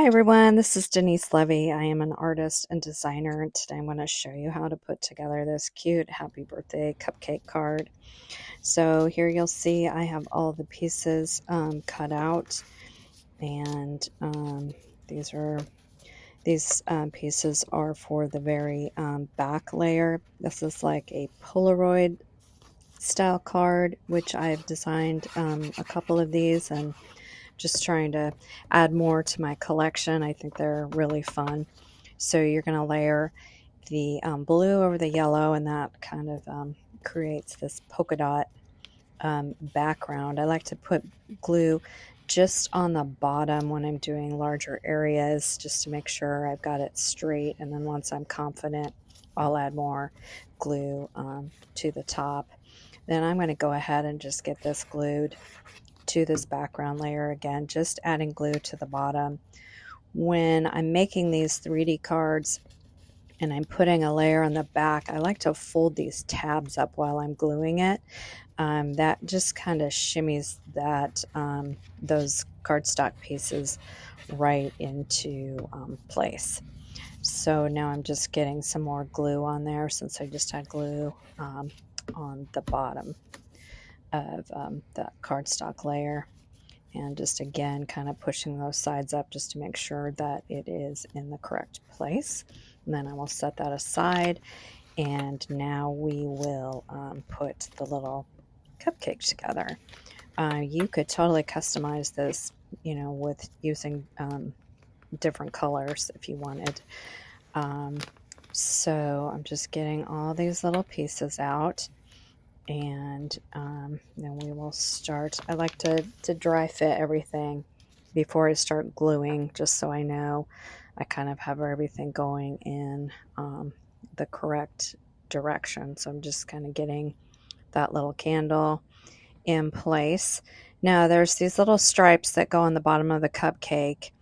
Hi everyone, this is Denise Levy. I am an artist and designer, and today I'm going to show you how to put together this cute happy birthday cupcake card. So here you'll see I have all the pieces cut out, and these pieces are for the very back layer. This is like a polaroid style card, which I've designed a couple of these and just trying to add more to my collection. I think they're really fun. So you're going to layer the blue over the yellow, and that kind of creates this polka dot background. I like to put glue just on the bottom when I'm doing larger areas, just to make sure I've got it straight, and then once I'm confident, I'll add more glue to the top. Then I'm going to go ahead and just get this glued to this background layer again, just adding glue to the bottom. When I'm making these 3D cards and I'm putting a layer on the back, I like to fold these tabs up while I'm gluing it. That just kind of shimmies those cardstock pieces right into place. So now I'm just getting some more glue on there, since I just had glue on the bottom of that cardstock layer, and just again kind of pushing those sides up just to make sure that it is in the correct place. And then I will set that aside, and now we will put the little cupcake together. You could totally customize this, with using different colors if you wanted. So I'm just getting all these little pieces out, and then we will start. I like to dry fit everything before I start gluing, just so I know I kind of have everything going in the correct direction. So I'm just kind of getting that little candle in place. Now there's these little stripes that go on the bottom of the cupcake,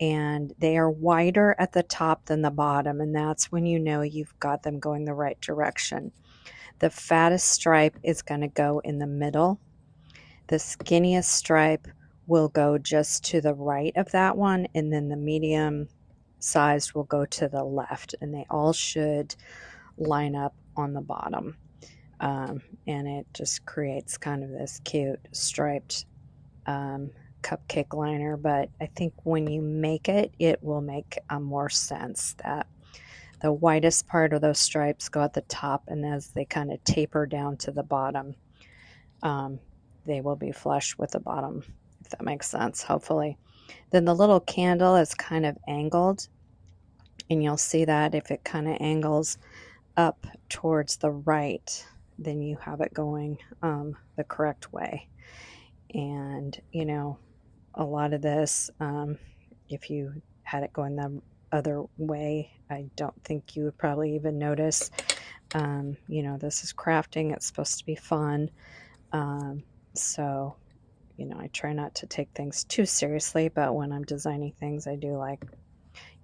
and they are wider at the top than the bottom, and that's when you know you've got them going the right direction. The fattest stripe is going to go in the middle. The skinniest stripe will go just to the right of that one, and then the medium sized will go to the left, and they all should line up on the bottom. And it just creates kind of this cute striped cupcake liner. But I think when you make it, it will make more sense that the widest part of those stripes go at the top, and as they kind of taper down to the bottom, they will be flush with the bottom, if that makes sense, hopefully. Then the little candle is kind of angled, and you'll see that if it kind of angles up towards the right, then you have it going the correct way. And a lot of this, if you had it going the other way, I don't think you would probably even notice. This is crafting, it's supposed to be fun. So I try not to take things too seriously, but when I'm designing things, I do like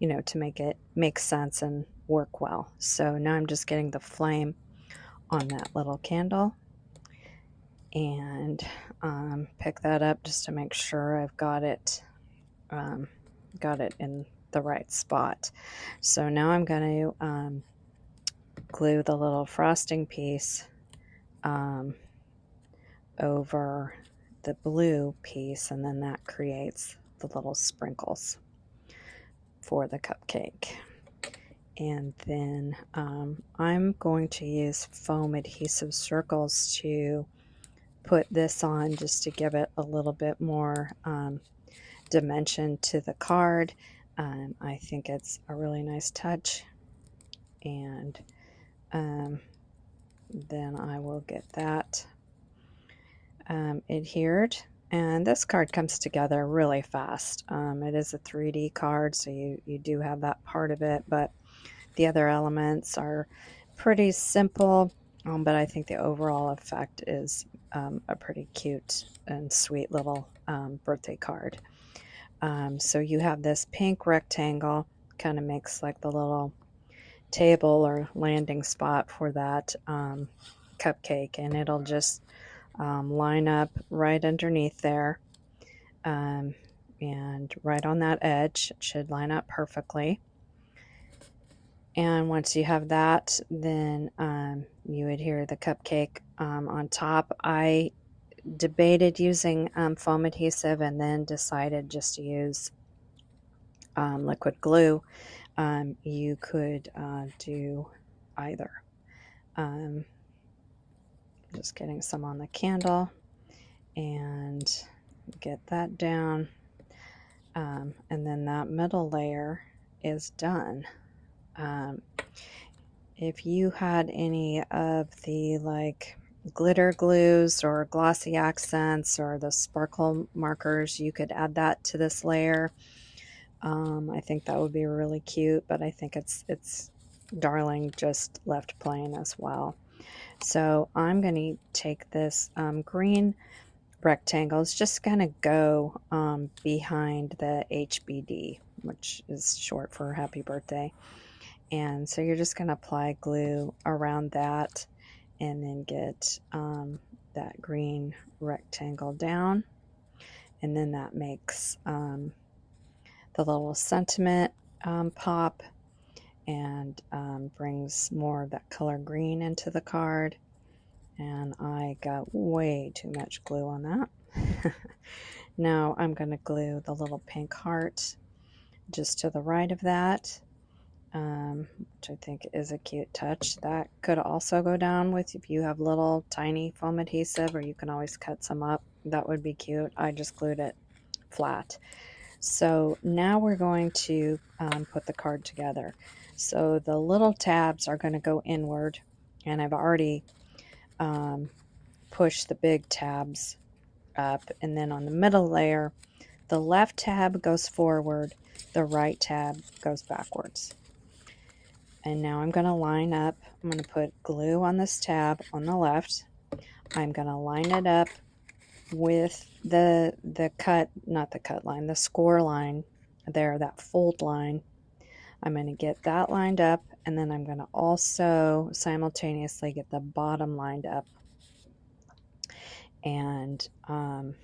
to make it make sense and work well. So now I'm just getting the flame on that little candle, and pick that up just to make sure I've got it in the right spot. So now I'm going to glue the little frosting piece over the blue piece, and then that creates the little sprinkles for the cupcake. And then I'm going to use foam adhesive circles to put this on, just to give it a little bit more dimension to the card. I think it's a really nice touch. And then I will get that adhered. And this card comes together really fast. It is a 3D card, so you do have that part of it, but the other elements are pretty simple. But I think the overall effect is a pretty cute and sweet little birthday card. So you have this pink rectangle, kind of makes like the little table or landing spot for that cupcake, and it'll just line up right underneath there. and right on that edge. It should line up perfectly. And once you have that, then you adhere the cupcake on top. I debated using foam adhesive and then decided just to use liquid glue. You could do either. Just getting some on the candle and get that down. And then that middle layer is done. If you had any of the like glitter glues or glossy accents or the sparkle markers, you could add that to this layer. I think that would be really cute, but I think it's darling just left plain as well. So I'm going to take this green rectangle. It's just going to go behind the HBD, which is short for happy birthday. And so you're just going to apply glue around that and then get that green rectangle down. And then that makes the little sentiment pop and brings more of that color green into the card. And I got way too much glue on that. Now I'm going to glue the little pink heart just to the right of that, which I think is a cute touch. That could also go down with if you have little tiny foam adhesive, or you can always cut some up. That would be cute. I just glued it flat. So now we're going to put the card together. So the little tabs are going to go inward, and I've already pushed the big tabs up, and then on the middle layer, the left tab goes forward, the right tab goes backwards. And now I'm going to line up. I'm going to put glue on this tab on the left. I'm going to line it up with the cut, not the cut line, the score line there, that fold line. I'm going to get that lined up, and then I'm going to also simultaneously get the bottom lined up. And then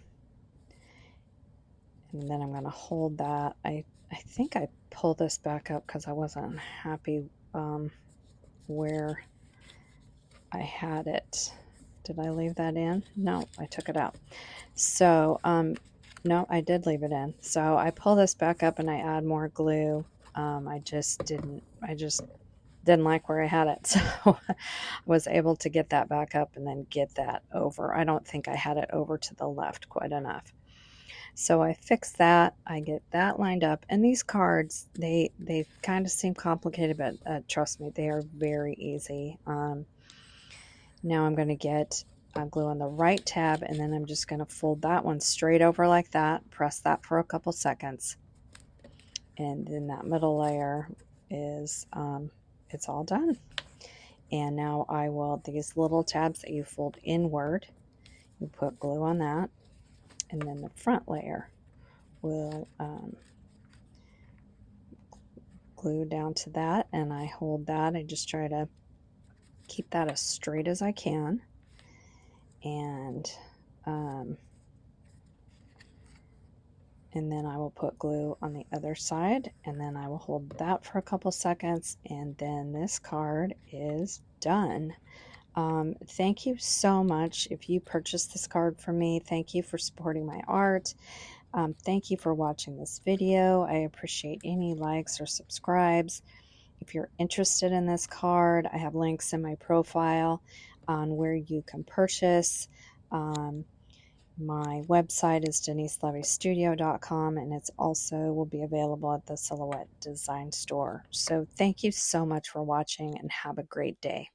I'm going to hold that. I think I pulled this back up because I wasn't happy where I had it. Did I leave that in? No, I took it out. So, no, I did leave it in. So I pull this back up and I add more glue. I just didn't like where I had it. So I was able to get that back up and then get that over. I don't think I had it over to the left quite enough. So I fix that, I get that lined up, and these cards, they kind of seem complicated, but trust me, they are very easy. Now I'm going to get glue on the right tab, and then I'm just going to fold that one straight over like that, press that for a couple seconds, and then that middle layer is, it's all done. And now I will, these little tabs that you fold inward, you put glue on that, and then the front layer will glue down to that, and I hold that. I just try to keep that as straight as I can, and then I will put glue on the other side, and then I will hold that for a couple seconds, and then this card is done. Thank you so much if you purchased this card from me. Thank you for supporting my art. Thank you for watching this video. I appreciate any likes or subscribes. If you're interested in this card, I have links in my profile on where you can purchase. My website is deniseleveystudio.com, and it's also will be available at the Silhouette Design Store. So thank you so much for watching, and have a great day.